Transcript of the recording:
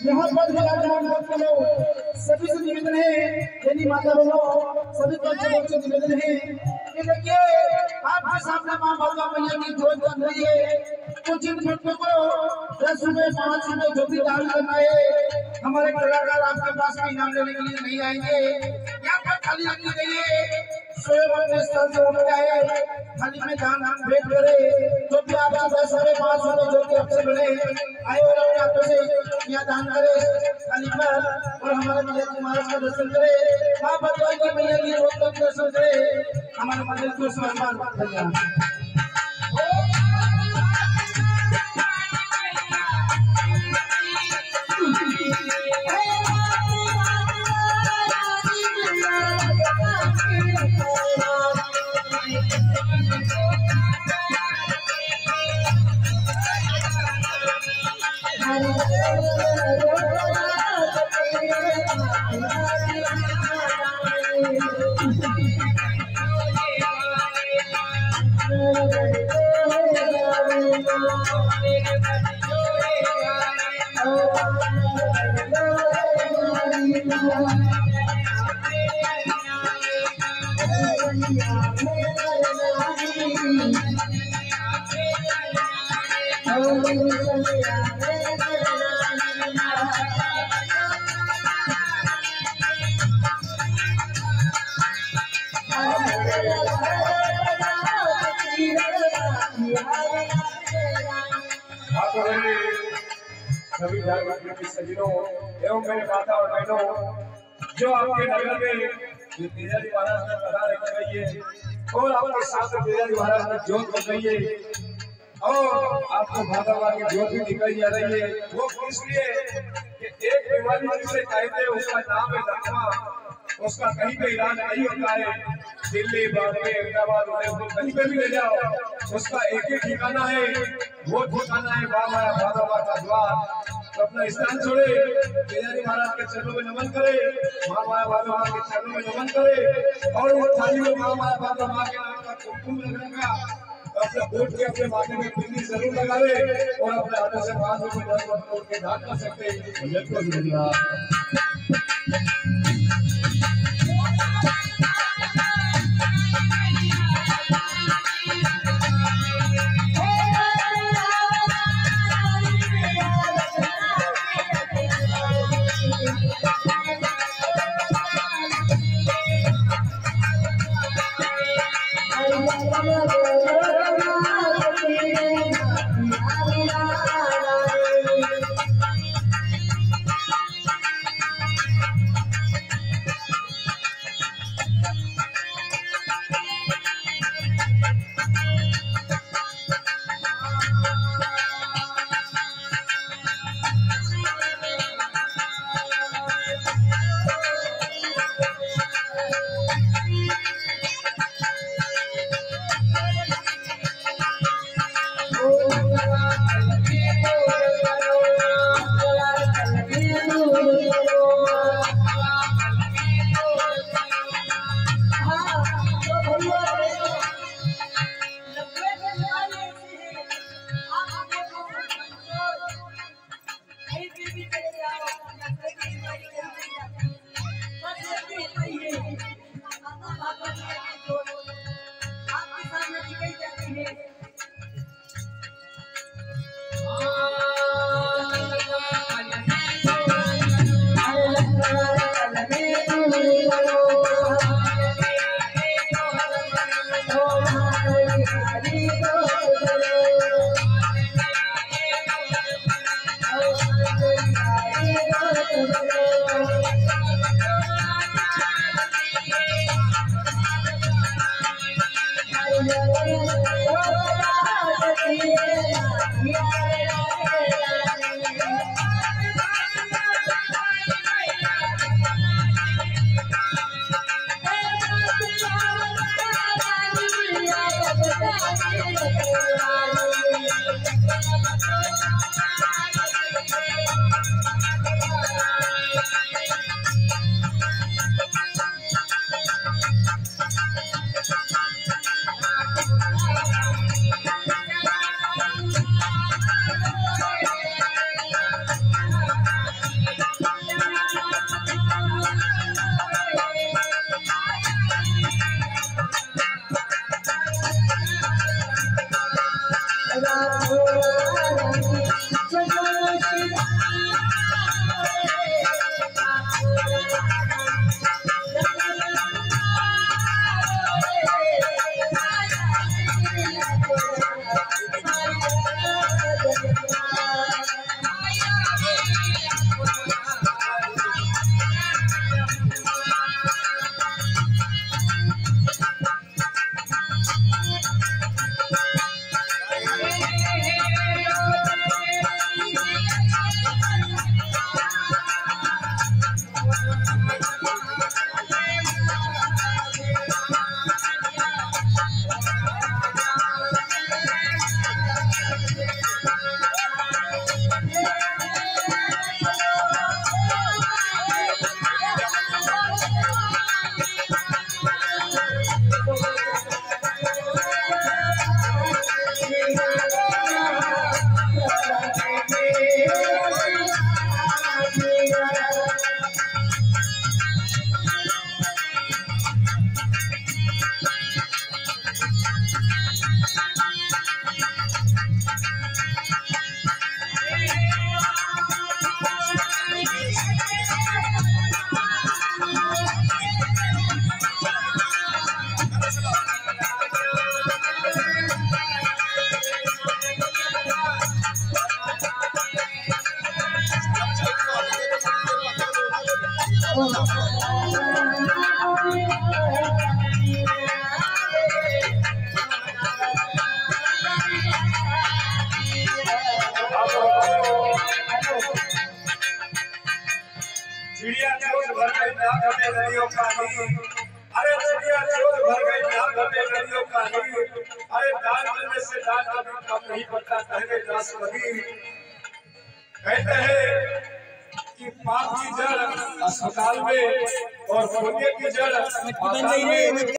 यहाँ पर विराजमान भक्तों सभी से निवेदन है, यदि माता बहनों सभी बच्चों से निवेदन है कि देखिए आपके सामने माँ भागा मैया की जोत बन रही है, कुछ इन भक्तों को 10 रुपए 5 रुपए जो भी दान करना है, हमारे कलाकार आपके पास में इनाम लेने के लिए नहीं आएंगे। यहाँ पर खाली रखनी चाहिए, स्वयं अपने स्थल से उठ जाए, खाली में दान भेंट करे, जो भी आपसे 10 रुपए 5 रुपए जो भी आपसे बने आए और अपने हाथों से यहाँ दान करे खाली पर, और हमारे मंदिर के महाराज का दर्शन करे, माँ भगवान की मैया की जोत का दर्शन करे, हमारे मंदिर को सम्मान करें। सभी जागरूक सज्जनों एवं मेरे माता और बहनों, जो आपके नगर में तेजाजी महाराज का पधार रख रही है और आपके साथ तेजाजी महाराज की जोत बन रही है और आपको भागा की जोत भी निकल जा रही है, वो इसलिए कि एक बीमारी जिसे कहते हैं उसका नाम है लकवा, उसका कहीं पे इलाज नहीं होता है, दिल्ली बॉम्बे अहमदाबाद उदयपुर कहीं पे भी ले जाओ, उसका एक ही ठिकाना है, वो ठिकाना है बाबा भागवत का द्वार। तो अपना स्थान छोड़े, तेजाजी महाराज के चरणों में नमन करे, माँ माया भागवत के चरणों में नमन करे और वो थाली में माँ माया भागवत के नाम का कुमकुम लगने का अपने वोट के अपने माथे में बिंदी जरूर लगावे और अपने हाथों से 5 रुपए 10 रुपए वोट के दान कर सकते हैं। चिड़िया चोर भर गई ना घटे नदियों पानी। अरे चिड़िया चोर भर गई ना घटे नदियों पानी। अरे दान करने से दान कभी कम नहीं पड़ता कहते दास कबीर। कहते हैं कि पाप की जड़ अस्पताल में और पुण्य की जड़ पाताल में।